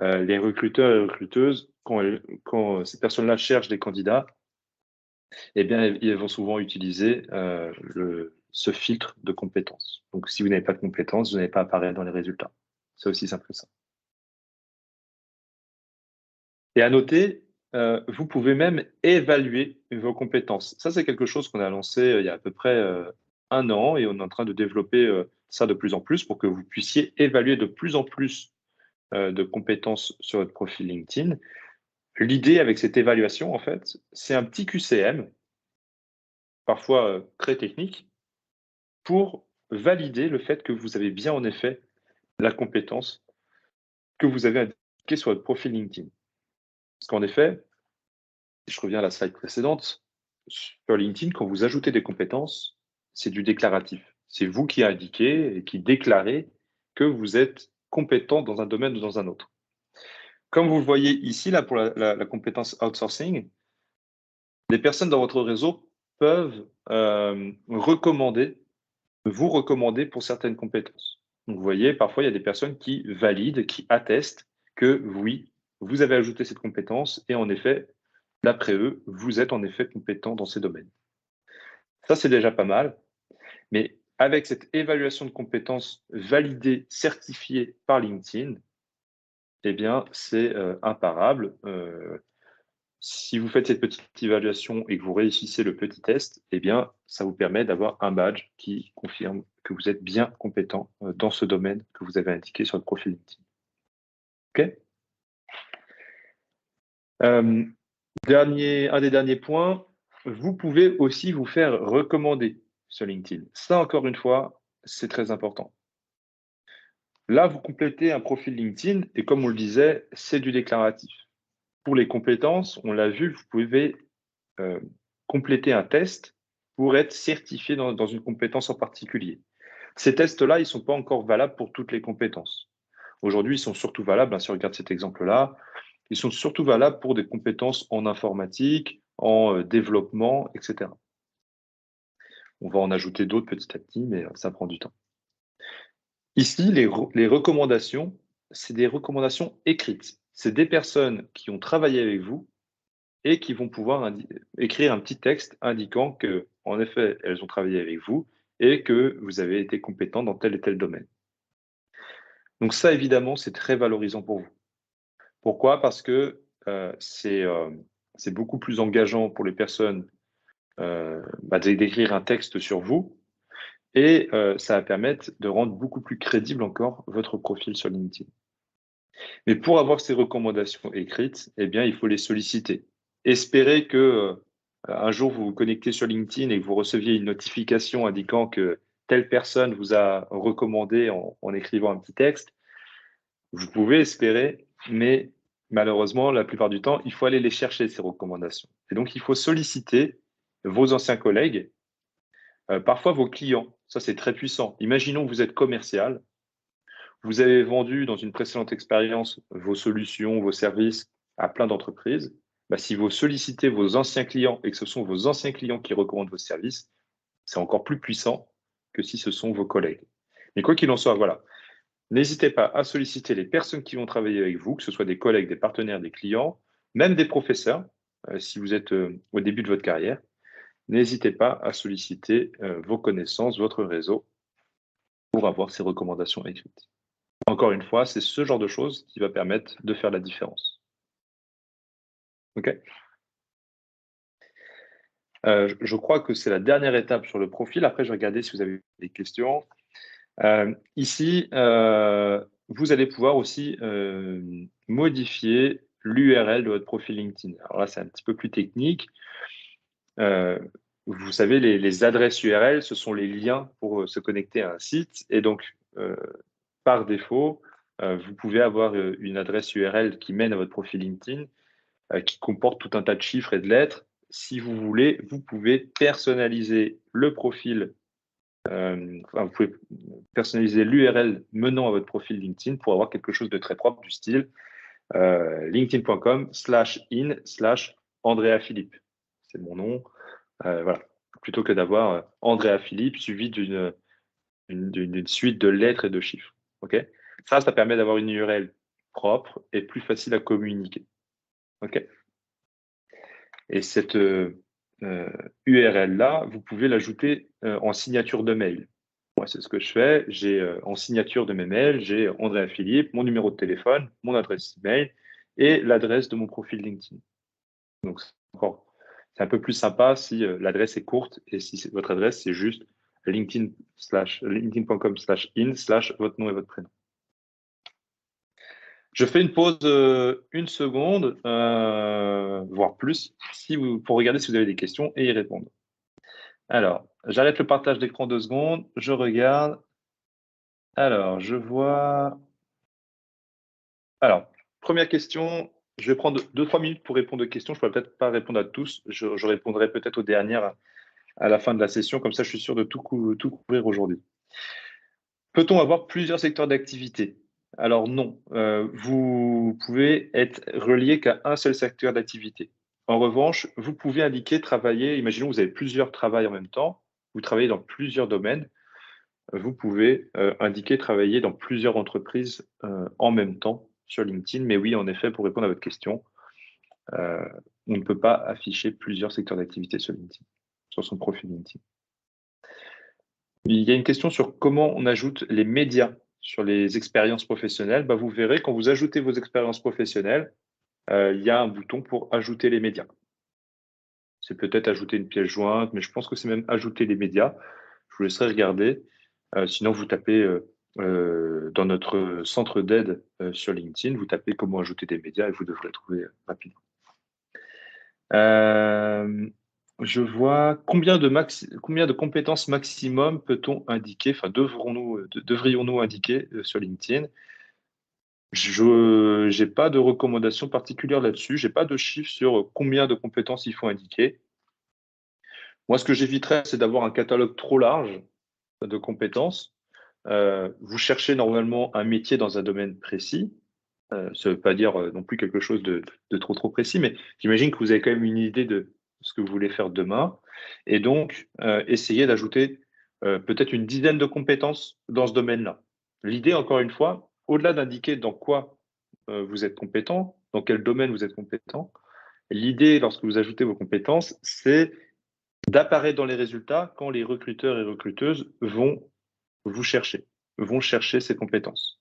les recruteurs et recruteuses, quand ces personnes-là cherchent des candidats, eh bien, ils vont souvent utiliser ce filtre de compétences. Donc, si vous n'avez pas de compétences, vous n'allez pas apparaître dans les résultats. C'est aussi simple que ça. Et à noter, vous pouvez même évaluer vos compétences. Ça, c'est quelque chose qu'on a lancé il y a à peu près 1 an et on est en train de développer ça de plus en plus pour que vous puissiez évaluer de plus en plus de compétences sur votre profil LinkedIn. L'idée avec cette évaluation, en fait, c'est un petit QCM, parfois très technique, pour valider le fait que vous avez bien en effet la compétence que vous avez indiquée sur votre profil LinkedIn. Parce qu'en effet, si je reviens à la slide précédente, sur LinkedIn, quand vous ajoutez des compétences, c'est du déclaratif. C'est vous qui indiquez et qui déclarez que vous êtes compétent dans un domaine ou dans un autre. Comme vous le voyez ici, là, pour la compétence outsourcing, les personnes dans votre réseau peuvent vous recommander pour certaines compétences. Donc, vous voyez, parfois, il y a des personnes qui valident, qui attestent que oui, vous avez ajouté cette compétence et en effet, d'après eux, vous êtes en effet compétent dans ces domaines. Ça, c'est déjà pas mal. Mais avec cette évaluation de compétences validée, certifiée par LinkedIn, eh bien, c'est imparable. Si vous faites cette petite évaluation et que vous réussissez le petit test, eh bien, ça vous permet d'avoir un badge qui confirme que vous êtes bien compétent dans ce domaine que vous avez indiqué sur le profil LinkedIn. OK? Un des derniers points, vous pouvez aussi vous faire recommander sur LinkedIn. Ça, encore une fois, c'est très important. Là, vous complétez un profil LinkedIn et comme on le disait, c'est du déclaratif. Pour les compétences, on l'a vu, vous pouvez compléter un test pour être certifié dans une compétence en particulier. Ces tests-là, ils ne sont pas encore valables pour toutes les compétences. Aujourd'hui, ils sont surtout valables, si on regarde cet exemple-là, ils sont surtout valables pour des compétences en informatique, en développement, etc. On va en ajouter d'autres petit à petit, mais ça prend du temps. Ici, les recommandations, c'est des recommandations écrites. C'est des personnes qui ont travaillé avec vous et qui vont pouvoir écrire un petit texte indiquant que, en effet, elles ont travaillé avec vous et que vous avez été compétent dans tel et tel domaine. Donc ça, évidemment, c'est très valorisant pour vous. Pourquoi? Parce que c'est beaucoup plus engageant pour les personnes d'écrire un texte sur vous et ça va permettre de rendre beaucoup plus crédible encore votre profil sur LinkedIn. Mais pour avoir ces recommandations écrites, eh bien, il faut les solliciter. Espérez que un jour vous vous connectez sur LinkedIn et que vous receviez une notification indiquant que telle personne vous a recommandé en écrivant un petit texte. Vous pouvez espérer, mais malheureusement, la plupart du temps, il faut aller les chercher, ces recommandations. Et donc, il faut solliciter vos anciens collègues, parfois vos clients. Ça, c'est très puissant. Imaginons que vous êtes commercial, vous avez vendu dans une précédente expérience vos solutions, vos services à plein d'entreprises, bah, si vous sollicitez vos anciens clients et que ce sont vos anciens clients qui recommandent vos services, c'est encore plus puissant que si ce sont vos collègues. Mais quoi qu'il en soit, voilà, n'hésitez pas à solliciter les personnes qui vont travailler avec vous, que ce soit des collègues, des partenaires, des clients, même des professeurs, si vous êtes au début de votre carrière. N'hésitez pas à solliciter vos connaissances, votre réseau, pour avoir ces recommandations écrites. Encore une fois, c'est ce genre de choses qui va permettre de faire la différence. OK? Je crois que c'est la dernière étape sur le profil. Après, je vais regarder si vous avez des questions. Ici, vous allez pouvoir aussi modifier l'URL de votre profil LinkedIn. Alors là, c'est un petit peu plus technique. Vous savez, les adresses URL, ce sont les liens pour se connecter à un site. Et donc, par défaut, vous pouvez avoir une adresse URL qui mène à votre profil LinkedIn, qui comporte tout un tas de chiffres et de lettres. Si vous voulez, vous pouvez personnaliser le profil, vous pouvez personnaliser l'URL menant à votre profil LinkedIn pour avoir quelque chose de très propre du style linkedin.com/in/Andrea Philippe. C'est mon nom. Voilà. Plutôt que d'avoir Andrea Philippe suivi d'une suite de lettres et de chiffres. OK? Ça permet d'avoir une URL propre et plus facile à communiquer. OK? Et cette URL-là, vous pouvez l'ajouter en signature de mail. Moi, c'est ce que je fais. J'ai en signature de mes mails, j'ai Andrea Philippe, mon numéro de téléphone, mon adresse email et l'adresse de mon profil LinkedIn. Donc, c'est un peu plus sympa si l'adresse est courte et si votre adresse, c'est juste linkedin.com/in/votre nom et votre prénom. Je fais une pause une seconde, voire plus, pour regarder si vous avez des questions et y répondre. Alors, j'arrête le partage d'écran 2 secondes, je regarde. Alors, je vois. Alors, première question, je vais prendre 2-3 minutes pour répondre aux questions. Je ne pourrais peut-être pas répondre à tous. Je répondrai peut-être aux dernières à la fin de la session. Comme ça, je suis sûr de tout couvrir aujourd'hui. Peut-on avoir plusieurs secteurs d'activité? Alors non, vous pouvez être relié qu'à un seul secteur d'activité. En revanche, vous pouvez indiquer travailler, imaginons que vous avez plusieurs travails en même temps, vous travaillez dans plusieurs domaines, vous pouvez indiquer travailler dans plusieurs entreprises en même temps sur LinkedIn. Mais oui, en effet, pour répondre à votre question, on ne peut pas afficher plusieurs secteurs d'activité sur LinkedIn, sur son profil LinkedIn. Il y a une question sur comment on ajoute les médias sur les expériences professionnelles. Bah, vous verrez, quand vous ajoutez vos expériences professionnelles, il y a un bouton pour ajouter les médias. C'est peut-être ajouter une pièce jointe, mais je pense que c'est même ajouter les médias. Je vous laisserai regarder. Sinon, vous tapez dans notre centre d'aide sur LinkedIn, vous tapez comment ajouter des médias et vous devrez trouver rapidement. Je vois combien de compétences maximum peut-on indiquer, enfin devrions-nous indiquer sur LinkedIn? Je n'ai pas de recommandation particulière là-dessus. Je n'ai pas de chiffre sur combien de compétences il faut indiquer. Moi, ce que j'éviterais, c'est d'avoir un catalogue trop large de compétences. Vous cherchez normalement un métier dans un domaine précis. Ça ne veut pas dire non plus quelque chose de trop précis, mais j'imagine que vous avez quand même une idée de ce que vous voulez faire demain. Et donc, essayez d'ajouter peut-être une dizaine de compétences dans ce domaine-là. L'idée, encore une fois, au-delà d'indiquer dans quoi vous êtes compétent, dans quel domaine vous êtes compétent, l'idée, lorsque vous ajoutez vos compétences, c'est d'apparaître dans les résultats quand les recruteurs et recruteuses vont vous chercher, vont chercher ces compétences.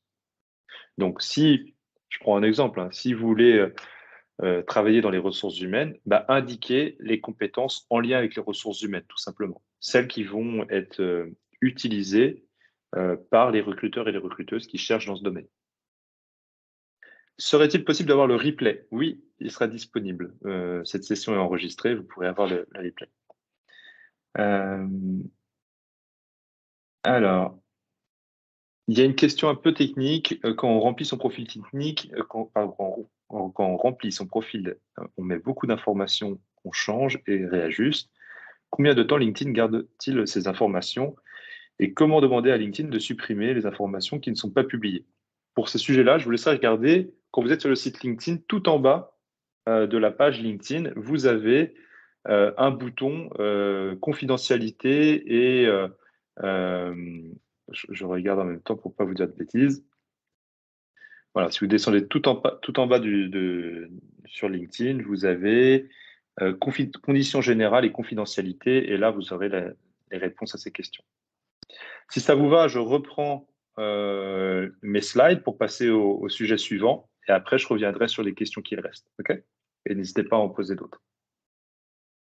Donc, si, je prends un exemple, hein, si vous voulez travailler dans les ressources humaines, bah, indiquez les compétences en lien avec les ressources humaines, tout simplement. Celles qui vont être utilisées par les recruteurs et les recruteuses qui cherchent dans ce domaine. Serait-il possible d'avoir le replay? Oui, il sera disponible. Cette session est enregistrée, vous pourrez avoir le replay. Alors, il y a une question un peu technique. Quand on remplit son profil technique, quand on remplit son profil, on met beaucoup d'informations, on change et réajuste. Combien de temps LinkedIn garde-t-il ces informations? Et comment demander à LinkedIn de supprimer les informations qui ne sont pas publiées? Pour ce sujet-là, je vous laisserai regarder, quand vous êtes sur le site LinkedIn, tout en bas, de la page LinkedIn, vous avez un bouton confidentialité et je regarde en même temps pour ne pas vous dire de bêtises. Voilà, si vous descendez tout en bas sur LinkedIn, vous avez conditions générales et confidentialité, et là, vous aurez les réponses à ces questions. Si ça vous va, je reprends mes slides pour passer au sujet suivant, et après, je reviendrai sur les questions qui restent. OK? Et n'hésitez pas à en poser d'autres.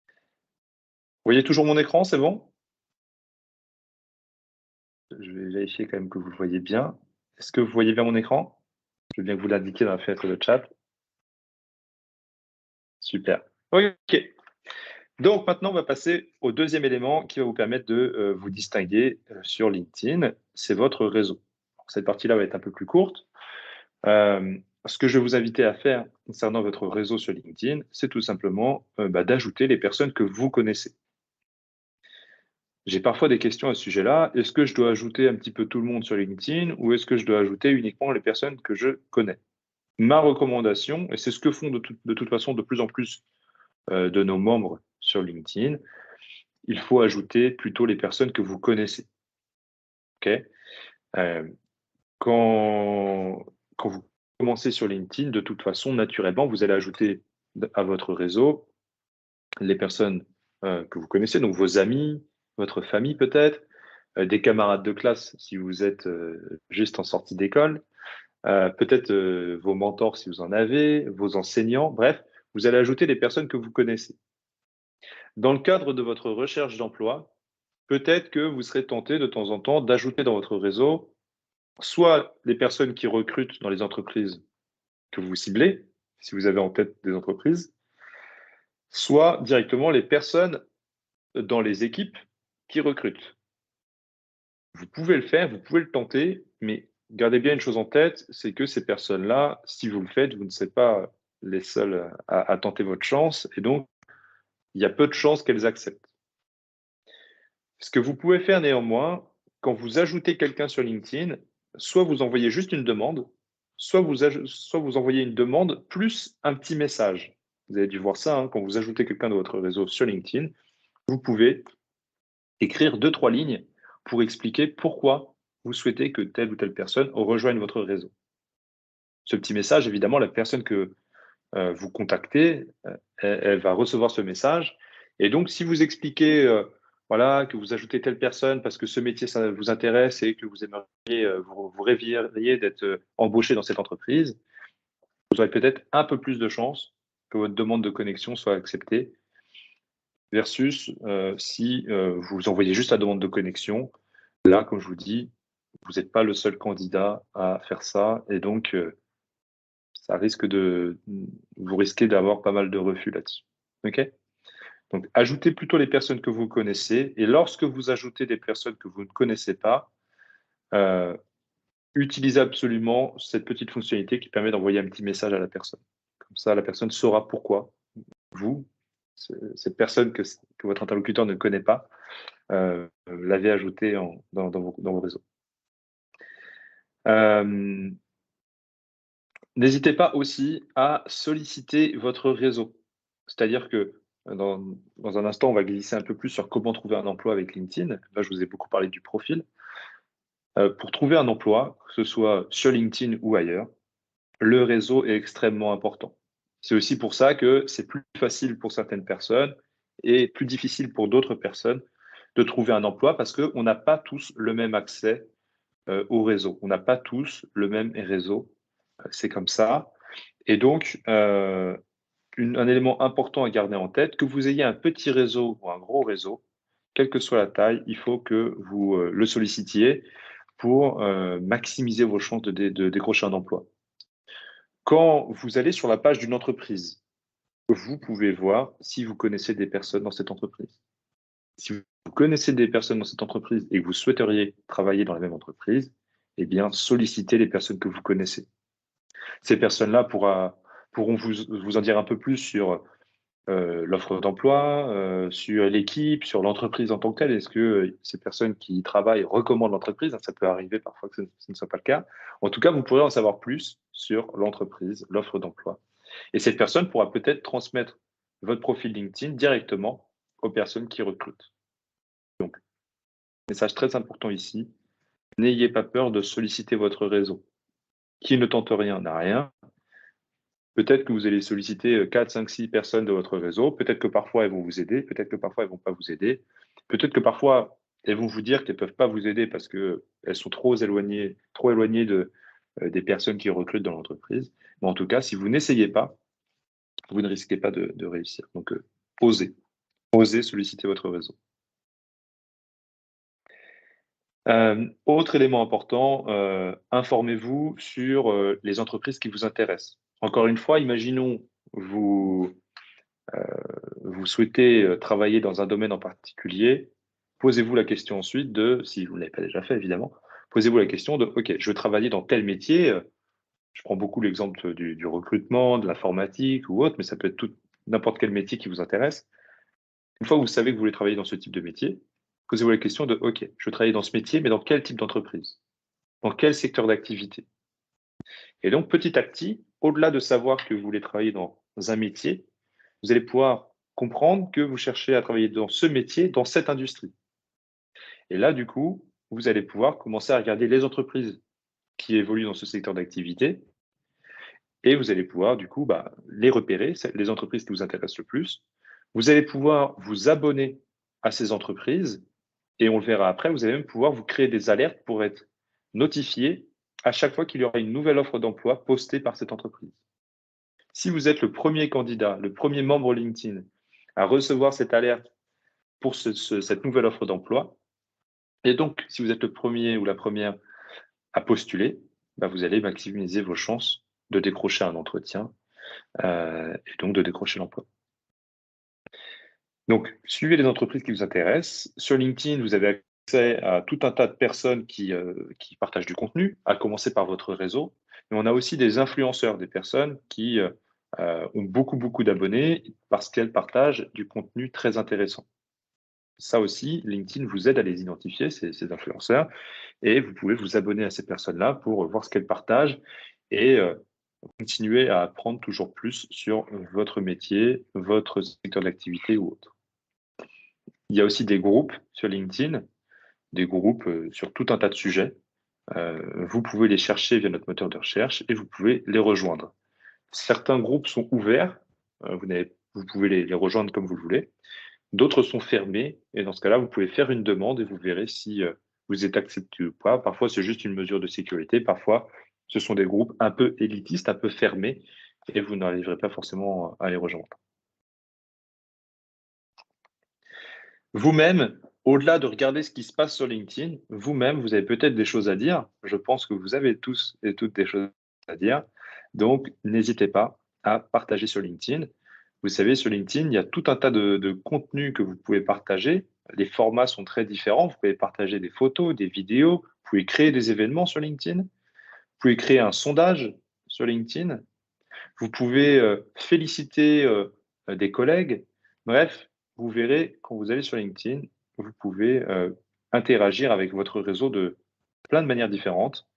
Vous voyez toujours mon écran, c'est bon? Je vais vérifier quand même que vous le voyez bien. Est-ce que vous voyez bien mon écran? Je veux bien que vous l'indiquiez dans la fenêtre de chat. Super. OK. Donc maintenant, on va passer au deuxième élément qui va vous permettre de vous distinguer sur LinkedIn. C'est votre réseau. Cette partie-là va être un peu plus courte. Ce que je vais vous inviter à faire concernant votre réseau sur LinkedIn, c'est tout simplement d'ajouter les personnes que vous connaissez. J'ai parfois des questions à ce sujet-là. Est-ce que je dois ajouter un petit peu tout le monde sur LinkedIn ou est-ce que je dois ajouter uniquement les personnes que je connais? Ma recommandation, et c'est ce que font de toute façon de plus en plus de nos membres sur LinkedIn, il faut ajouter plutôt les personnes que vous connaissez. OK? Euh, quand vous commencez sur LinkedIn, de toute façon, naturellement, vous allez ajouter à votre réseau les personnes que vous connaissez, donc vos amis, votre famille peut-être, des camarades de classe si vous êtes juste en sortie d'école, peut-être vos mentors si vous en avez, vos enseignants, bref, vous allez ajouter les personnes que vous connaissez. Dans le cadre de votre recherche d'emploi, peut-être que vous serez tenté de temps en temps d'ajouter dans votre réseau soit les personnes qui recrutent dans les entreprises que vous ciblez, si vous avez en tête des entreprises, soit directement les personnes dans les équipes qui recrutent. Vous pouvez le faire, vous pouvez le tenter, mais gardez bien une chose en tête, c'est que ces personnes-là, si vous le faites, vous ne serez pas les seuls à tenter votre chance, et donc il y a peu de chances qu'elles acceptent. Ce que vous pouvez faire néanmoins, quand vous ajoutez quelqu'un sur LinkedIn, soit vous envoyez juste une demande, soit vous envoyez une demande plus un petit message. Vous avez dû voir ça, hein, quand vous ajoutez quelqu'un de votre réseau sur LinkedIn, vous pouvez écrire 2-3 lignes pour expliquer pourquoi vous souhaitez que telle ou telle personne rejoigne votre réseau. Ce petit message, évidemment, la personne que vous contactez, elle va recevoir ce message. Et donc, si vous expliquez voilà, que vous ajoutez telle personne parce que ce métier, ça vous intéresse et que vous aimeriez, vous rêviez d'être embauché dans cette entreprise, vous aurez peut-être un peu plus de chances que votre demande de connexion soit acceptée versus si vous envoyez juste la demande de connexion. Là, comme je vous dis, vous n'êtes pas le seul candidat à faire ça et donc ça risque vous risquez d'avoir pas mal de refus là-dessus. OK? Donc, ajoutez plutôt les personnes que vous connaissez et lorsque vous ajoutez des personnes que vous ne connaissez pas, euh, utilisez absolument cette petite fonctionnalité qui permet d'envoyer un petit message à la personne. Comme ça, la personne saura pourquoi vous, cette personne que votre interlocuteur ne connaît pas, l'avez ajouté dans vos réseaux. N'hésitez pas aussi à solliciter votre réseau. C'est-à-dire que dans un instant, on va glisser un peu plus sur comment trouver un emploi avec LinkedIn. Là, je vous ai beaucoup parlé du profil. Pour trouver un emploi, que ce soit sur LinkedIn ou ailleurs, le réseau est extrêmement important. C'est aussi pour ça que c'est plus facile pour certaines personnes et plus difficile pour d'autres personnes de trouver un emploi parce qu'on n'a pas tous le même accès au réseau. On n'a pas tous le même réseau. C'est comme ça. Et donc, un élément important à garder en tête, que vous ayez un petit réseau ou un gros réseau, quelle que soit la taille, il faut que vous le sollicitiez pour maximiser vos chances de décrocher un emploi. Quand vous allez sur la page d'une entreprise, vous pouvez voir si vous connaissez des personnes dans cette entreprise. Si vous connaissez des personnes dans cette entreprise et que vous souhaiteriez travailler dans la même entreprise, eh bien, sollicitez les personnes que vous connaissez. Ces personnes-là pourront vous en dire un peu plus sur l'offre d'emploi, sur l'équipe, sur l'entreprise en tant que telle. Est-ce que ces personnes qui y travaillent recommandent l'entreprise? Ça peut arriver parfois que ce ne soit pas le cas. En tout cas, vous pourrez en savoir plus sur l'entreprise, l'offre d'emploi. Et cette personne pourra peut-être transmettre votre profil LinkedIn directement aux personnes qui recrutent. Donc, message très important ici, n'ayez pas peur de solliciter votre réseau. Qui ne tente rien n'a rien. Peut-être que vous allez solliciter 4, 5, 6 personnes de votre réseau. Peut-être que parfois elles vont vous aider. Peut-être que parfois elles ne vont pas vous aider. Peut-être que parfois elles vont vous dire qu'elles ne peuvent pas vous aider parce qu'elles sont trop éloignées des personnes qui recrutent dans l'entreprise. Mais en tout cas, si vous n'essayez pas, vous ne risquez pas de réussir. Donc, osez. Osez solliciter votre réseau. Autre élément important, informez-vous sur les entreprises qui vous intéressent. Encore une fois, imaginons vous, vous souhaitez travailler dans un domaine en particulier, posez-vous la question ensuite de, si vous ne l'avez pas déjà fait évidemment, posez-vous la question de, OK, je veux travailler dans tel métier. Je prends beaucoup l'exemple du recrutement, de l'informatique ou autre, mais ça peut être n'importe quel métier qui vous intéresse. Une fois que vous savez que vous voulez travailler dans ce type de métier, posez-vous la question de, OK, je veux travailler dans ce métier, mais dans quel type d'entreprise? Dans quel secteur d'activité? Et donc, petit à petit, au-delà de savoir que vous voulez travailler dans un métier, vous allez pouvoir comprendre que vous cherchez à travailler dans ce métier, dans cette industrie. Et là, du coup, vous allez pouvoir commencer à regarder les entreprises qui évoluent dans ce secteur d'activité et vous allez pouvoir, du coup, les repérer, les entreprises qui vous intéressent le plus. Vous allez pouvoir vous abonner à ces entreprises et on le verra après, vous allez même pouvoir vous créer des alertes pour être notifié à chaque fois qu'il y aura une nouvelle offre d'emploi postée par cette entreprise. Si vous êtes le premier candidat, le premier membre LinkedIn à recevoir cette alerte pour cette nouvelle offre d'emploi, et donc si vous êtes le premier ou la première à postuler, vous allez maximiser vos chances de décrocher un entretien et donc de décrocher l'emploi. Donc, suivez les entreprises qui vous intéressent. Sur LinkedIn, vous avez accès à tout un tas de personnes qui partagent du contenu, à commencer par votre réseau. Mais on a aussi des influenceurs, des personnes qui ont beaucoup d'abonnés parce qu'elles partagent du contenu très intéressant. Ça aussi, LinkedIn vous aide à les identifier, ces influenceurs, et vous pouvez vous abonner à ces personnes-là pour voir ce qu'elles partagent et continuer à apprendre toujours plus sur votre métier, votre secteur d'activité ou autre. Il y a aussi des groupes sur LinkedIn, des groupes sur tout un tas de sujets. Vous pouvez les chercher via notre moteur de recherche et vous pouvez les rejoindre. Certains groupes sont ouverts, vous pouvez les rejoindre comme vous le voulez. D'autres sont fermés et dans ce cas-là, vous pouvez faire une demande et vous verrez si vous êtes accepté ou pas. Parfois, c'est juste une mesure de sécurité. Parfois, ce sont des groupes un peu élitistes, un peu fermés et vous n'arriverez pas forcément à les rejoindre. Vous-même, au-delà de regarder ce qui se passe sur LinkedIn, vous-même, vous avez peut-être des choses à dire. Je pense que vous avez tous et toutes des choses à dire. Donc, n'hésitez pas à partager sur LinkedIn. Vous savez, sur LinkedIn, il y a tout un tas de contenus que vous pouvez partager. Les formats sont très différents. Vous pouvez partager des photos, des vidéos. Vous pouvez créer des événements sur LinkedIn. Vous pouvez créer un sondage sur LinkedIn. Vous pouvez féliciter des collègues. Bref, vous verrez, quand vous allez sur LinkedIn, vous pouvez interagir avec votre réseau de plein de manières différentes.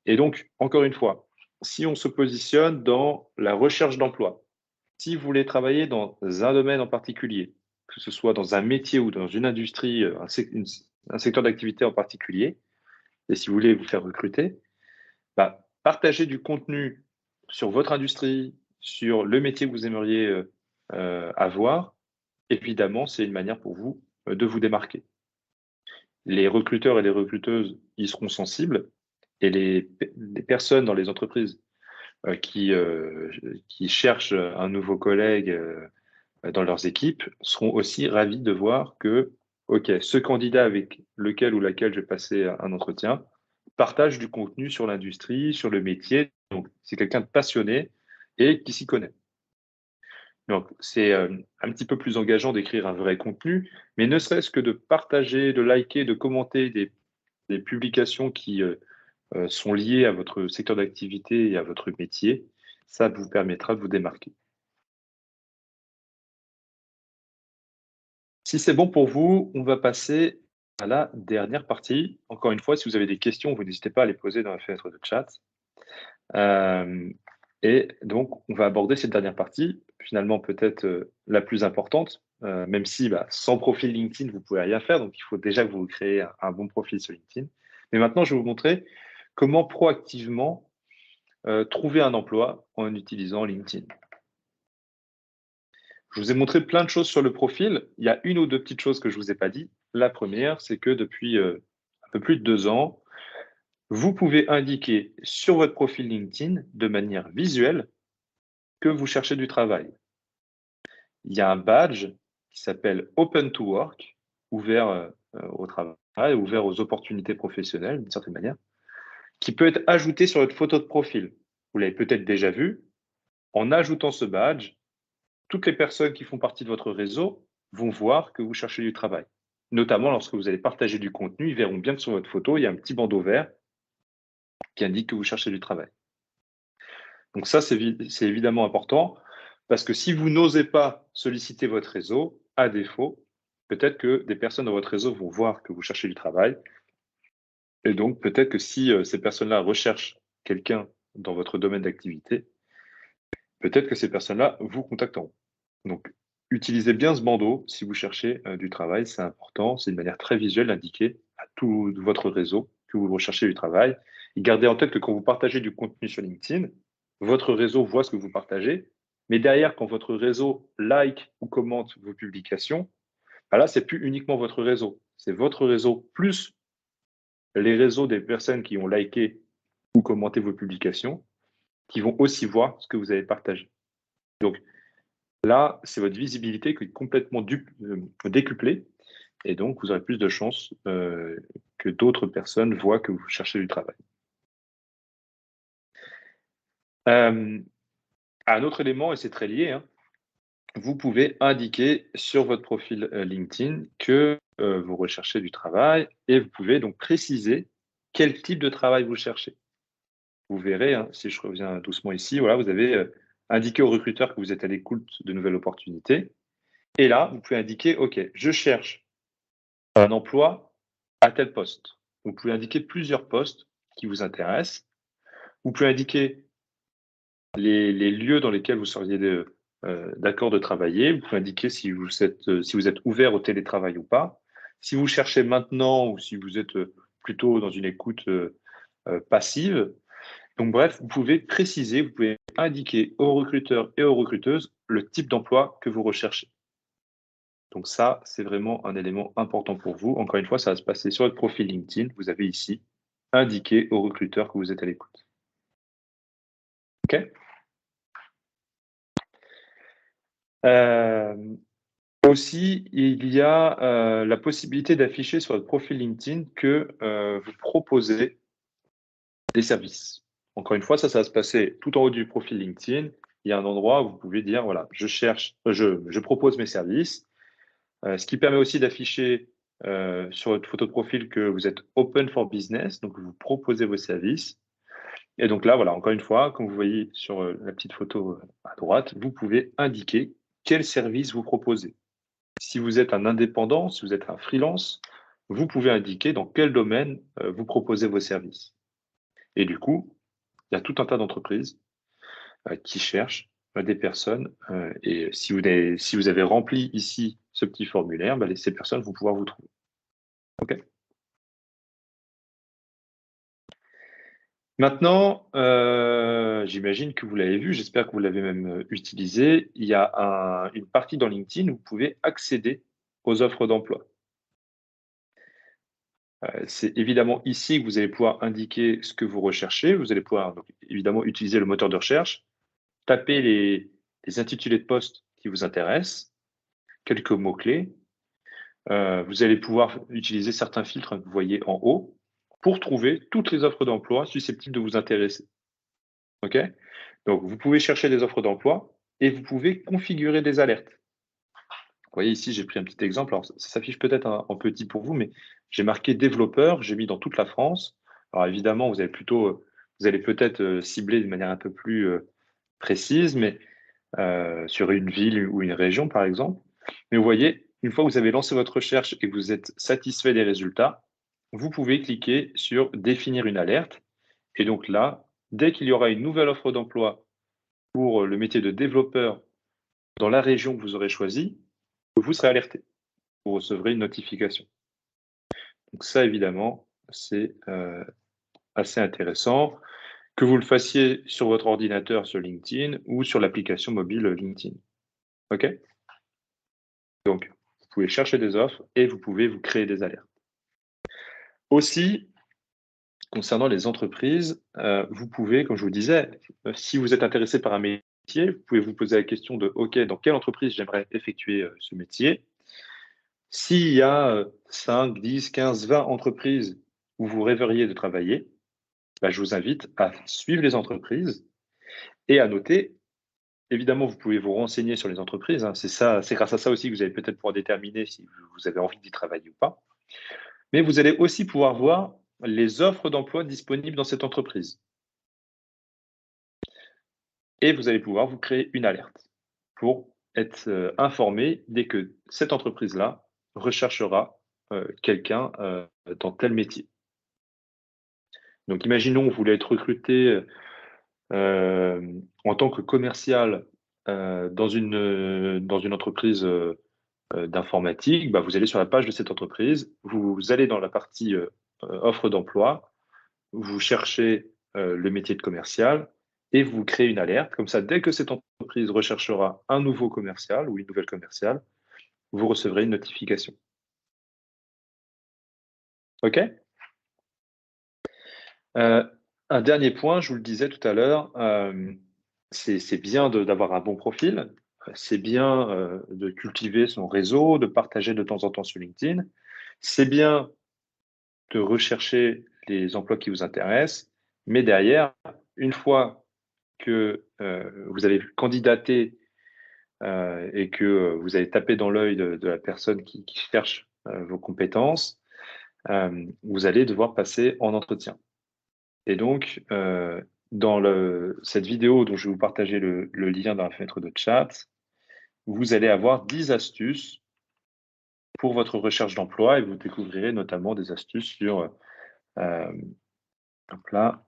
Et donc, encore une fois, si on se positionne dans la recherche d'emploi, si vous voulez travailler dans un domaine en particulier, que ce soit dans un métier ou dans une industrie, un secteur d'activité en particulier, et si vous voulez vous faire recruter, partagez du contenu sur votre industrie, sur le métier que vous aimeriez avoir. Évidemment, c'est une manière pour vous de vous démarquer. Les recruteurs et les recruteuses y seront sensibles et les personnes dans les entreprises qui cherchent un nouveau collègue dans leurs équipes seront aussi ravis de voir que, OK, ce candidat avec lequel ou laquelle je vais passer un entretien partage du contenu sur l'industrie, sur le métier. Donc, c'est quelqu'un de passionné et qui s'y connaît. Donc, c'est un petit peu plus engageant d'écrire un vrai contenu, mais ne serait-ce que de partager, de liker, de commenter des publications qui sont liées à votre secteur d'activité et à votre métier, ça vous permettra de vous démarquer. Si c'est bon pour vous, on va passer à la dernière partie. Encore une fois, si vous avez des questions, vous n'hésitez pas à les poser dans la fenêtre de chat. Et donc, on va aborder cette dernière partie, finalement peut-être la plus importante, même si sans profil LinkedIn, vous pouvez rien faire. Donc, il faut déjà que vous créez un bon profil sur LinkedIn. Mais maintenant, je vais vous montrer comment proactivement trouver un emploi en utilisant LinkedIn. Je vous ai montré plein de choses sur le profil. Il y a une ou deux petites choses que je ne vous ai pas dit. La première, c'est que depuis un peu plus de 2 ans, vous pouvez indiquer sur votre profil LinkedIn de manière visuelle que vous cherchez du travail. Il y a un badge qui s'appelle Open to Work, ouvert au travail, ouvert aux opportunités professionnelles d'une certaine manière, qui peut être ajouté sur votre photo de profil. Vous l'avez peut-être déjà vu. En ajoutant ce badge, toutes les personnes qui font partie de votre réseau vont voir que vous cherchez du travail. Notamment lorsque vous allez partager du contenu, ils verront bien que sur votre photo, il y a un petit bandeau vert qui indique que vous cherchez du travail. Donc ça, c'est évidemment important parce que si vous n'osez pas solliciter votre réseau, à défaut, peut-être que des personnes dans votre réseau vont voir que vous cherchez du travail. Et donc, peut-être que si ces personnes-là recherchent quelqu'un dans votre domaine d'activité, peut-être que ces personnes-là vous contacteront. Donc, utilisez bien ce bandeau si vous cherchez du travail, c'est important. C'est une manière très visuelle d'indiquer à tout votre réseau que vous recherchez du travail. Et gardez en tête que quand vous partagez du contenu sur LinkedIn, votre réseau voit ce que vous partagez. Mais derrière, quand votre réseau like ou commente vos publications, là, c'est plus uniquement votre réseau. C'est votre réseau plus les réseaux des personnes qui ont liké ou commenté vos publications qui vont aussi voir ce que vous avez partagé. Donc, là, c'est votre visibilité qui est complètement décuplée et donc vous aurez plus de chances que d'autres personnes voient que vous cherchez du travail. Un autre élément, et c'est très lié, hein, vous pouvez indiquer sur votre profil LinkedIn que vous recherchez du travail et vous pouvez donc préciser quel type de travail vous cherchez. Vous verrez, hein, si je reviens doucement ici, voilà, vous avez indiqué au recruteur que vous êtes à l'écoute de nouvelles opportunités. Et là, vous pouvez indiquer, OK, je cherche un emploi à tel poste. Vous pouvez indiquer plusieurs postes qui vous intéressent. Vous pouvez indiquer les lieux dans lesquels vous seriez d'accord de travailler. Vous pouvez indiquer si vous êtes ouvert au télétravail ou pas. Si vous cherchez maintenant ou si vous êtes plutôt dans une écoute passive. Donc bref, vous pouvez préciser, vous pouvez indiquer aux recruteurs et aux recruteuses le type d'emploi que vous recherchez. Donc ça, c'est vraiment un élément important pour vous. Encore une fois, ça va se passer sur votre profil LinkedIn. Vous avez ici indiqué aux recruteurs que vous êtes à l'écoute. OK? Aussi, il y a la possibilité d'afficher sur votre profil LinkedIn que vous proposez des services. Encore une fois, ça va se passer tout en haut du profil LinkedIn. Il y a un endroit où vous pouvez dire, voilà, je propose mes services. Ce qui permet aussi d'afficher sur votre photo de profil que vous êtes open for business, donc vous proposez vos services. Et donc là, voilà, encore une fois, comme vous voyez sur la petite photo à droite, vous pouvez indiquer quel service vous proposez. Si vous êtes un indépendant, si vous êtes un freelance, vous pouvez indiquer dans quel domaine vous proposez vos services. Et du coup, il y a tout un tas d'entreprises qui cherchent des personnes. Et si vous avez rempli ici ce petit formulaire, ces personnes vont pouvoir vous trouver. OK. Maintenant, j'imagine que vous l'avez vu, j'espère que vous l'avez même utilisé. Il y a une partie dans LinkedIn où vous pouvez accéder aux offres d'emploi. C'est évidemment ici que vous allez pouvoir indiquer ce que vous recherchez. Vous allez pouvoir donc, évidemment utiliser le moteur de recherche, taper les intitulés de poste qui vous intéressent, quelques mots-clés. Vous allez pouvoir utiliser certains filtres que vous voyez en haut pour trouver toutes les offres d'emploi susceptibles de vous intéresser. OK? Donc, vous pouvez chercher des offres d'emploi et vous pouvez configurer des alertes. Vous voyez ici, j'ai pris un petit exemple. Alors, ça s'affiche peut-être en petit pour vous, mais j'ai marqué développeur, j'ai mis dans toute la France. Alors, évidemment, vous allez peut-être cibler de manière un peu plus précise, mais sur une ville ou une région, par exemple. Mais vous voyez, une fois que vous avez lancé votre recherche et que vous êtes satisfait des résultats, vous pouvez cliquer sur définir une alerte. Et donc là, dès qu'il y aura une nouvelle offre d'emploi pour le métier de développeur dans la région que vous aurez choisie, vous serez alerté. Vous recevrez une notification. Donc ça, évidemment, c'est assez intéressant. Que vous le fassiez sur votre ordinateur sur LinkedIn ou sur l'application mobile LinkedIn. OK? Donc, vous pouvez chercher des offres et vous pouvez vous créer des alertes. Aussi, concernant les entreprises, vous pouvez, comme je vous disais, si vous êtes intéressé par un métier, vous pouvez vous poser la question de OK, dans quelle entreprise j'aimerais effectuer ce métier? S'il y a 5, 10, 15, 20 entreprises où vous rêveriez de travailler, bah, je vous invite à suivre les entreprises et à noter. Évidemment, vous pouvez vous renseigner sur les entreprises, hein. C'est grâce à ça aussi que vous allez peut-être pouvoir déterminer si vous avez envie d'y travailler ou pas. Mais vous allez aussi pouvoir voir les offres d'emploi disponibles dans cette entreprise. Et vous allez pouvoir vous créer une alerte pour être informé dès que cette entreprise-là recherchera quelqu'un dans tel métier. Donc, imaginons, vous voulez être recruté en tant que commercial dans une entreprise d'informatique, bah, vous allez sur la page de cette entreprise, vous allez dans la partie offre d'emploi, vous cherchez le métier de commercial et vous créez une alerte. Comme ça, dès que cette entreprise recherchera un nouveau commercial ou une nouvelle commerciale, vous recevrez une notification. OK? Euh, un dernier point, je vous le disais tout à l'heure, c'est bien d'avoir un bon profil, c'est bien de cultiver son réseau, de partager de temps en temps sur LinkedIn, c'est bien de rechercher les emplois qui vous intéressent, mais derrière, une fois que vous avez candidaté et que vous avez tapé dans l'œil de la personne qui cherche vos compétences, vous allez devoir passer en entretien. Et donc, dans cette vidéo dont je vais vous partager le lien dans la fenêtre de chat, vous allez avoir 10 astuces pour votre recherche d'emploi et vous découvrirez notamment des astuces sur, hop là,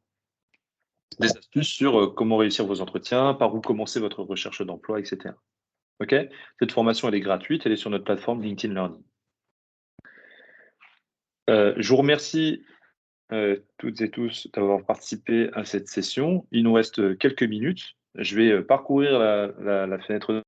des astuces sur comment réussir vos entretiens, par où commencer votre recherche d'emploi, etc. OK? Cette formation, elle est gratuite, elle est sur notre plateforme LinkedIn Learning. Je vous remercie toutes et tous d'avoir participé à cette session. Il nous reste quelques minutes. Je vais parcourir la fenêtre